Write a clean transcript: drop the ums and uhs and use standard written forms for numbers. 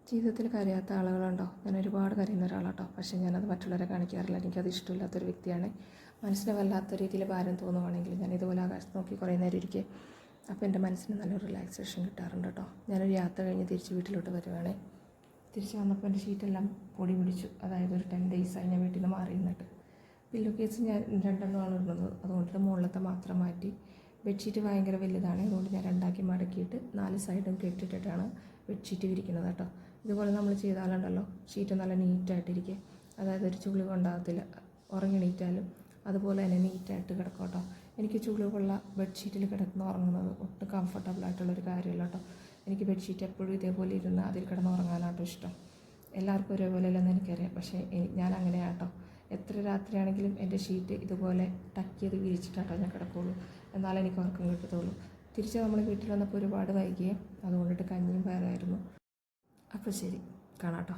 ജീവിതത്തിൽ കരയാത്ത ആളുകളുണ്ടോ? ഞാൻ ഒരുപാട് കരയുന്ന ഒരാളാട്ടോ. പക്ഷേ ഞാനത് മറ്റുള്ളവരെ കാണിക്കാറില്ല. എനിക്കത് ഇഷ്ടമില്ലാത്തൊരു വ്യക്തിയാണ്. മനസ്സിന് വല്ലാത്ത രീതിയിൽ ഭാരം തോന്നുവാണെങ്കിൽ ഞാൻ ഇതുപോലെ ആകാശത്ത് നോക്കി കുറേ നേരം ഇരിക്കുക. അപ്പോൾ എൻ്റെ മനസ്സിന് നല്ലൊരു റിലാക്സേഷൻ കിട്ടാറുണ്ട് കേട്ടോ. ഞാനൊരു യാത്ര കഴിഞ്ഞ് തിരിച്ച് വീട്ടിലോട്ട് വരുവാണേ. തിരിച്ച് വന്നപ്പോൾ എൻ്റെ ഷീറ്റെല്ലാം പൊടി പിടിച്ചു. അതായത് ഒരു 10 ഡേയ്സായി ഞാൻ വീട്ടിൽ നിന്ന് മാറി നിന്നിട്ട്. പില്ലോ കേസ് ഞാൻ 2 ഇടുന്നത്. അതുകൊണ്ട് മുകളിലത്തെ മാത്രം മാറ്റി. ബെഡ്ഷീറ്റ് ഭയങ്കര വലുതാണ്. അതുകൊണ്ട് ഞാൻ 2ആക്കി മടക്കിയിട്ട് 4 സൈഡും കെട്ടിയിട്ടിട്ടാണ് ബെഡ്ഷീറ്റ് വിരിക്കുന്നത് കേട്ടോ. ഇതുപോലെ നമ്മൾ ചെയ്താലുണ്ടല്ലോ ഷീറ്റ് നല്ല നീറ്റായിട്ടിരിക്കും. അതായത് ഒരു ചുളിവ് ഉണ്ടാകത്തില്ല. ഉറങ്ങി എണീറ്റാലും അതുപോലെ തന്നെ നീറ്റായിട്ട് കിടക്കും കേട്ടോ. എനിക്ക് ചുളിവുള്ള ബെഡ്ഷീറ്റിൽ കിടന്ന് ഉറങ്ങുന്നത് ഒട്ടും കംഫർട്ടബിളായിട്ടുള്ളൊരു കാര്യമല്ല കേട്ടോ. എനിക്ക് ബെഡ്ഷീറ്റ് എപ്പോഴും ഇതേപോലെ ഇരുന്ന് അതിൽ കിടന്ന് ഉറങ്ങാനാട്ടോ ഇഷ്ടം. എല്ലാവർക്കും ഒരേപോലെ അല്ലെന്ന് എനിക്കറിയാം. പക്ഷേ ഞാൻ അങ്ങനെയാട്ടോ. എത്ര രാത്രിയാണെങ്കിലും എൻ്റെ ഷീറ്റ് ഇതുപോലെ ടക്ക് ചെയ്ത് വിരിച്ചിട്ടാട്ടോ ഞാൻ കിടക്കുകയുള്ളൂ. എന്നാലേ എനിക്ക് ഉറക്കം കിട്ടത്തുള്ളൂ. തിരിച്ച് നമ്മൾ വീട്ടിൽ വന്നപ്പോൾ ഒരുപാട് വൈകിയേ. അതുകൊണ്ടിട്ട് കഞ്ഞിയും പയറായിരുന്നു. അപ്പോൾ ശരി, കാണാം കേട്ടോ.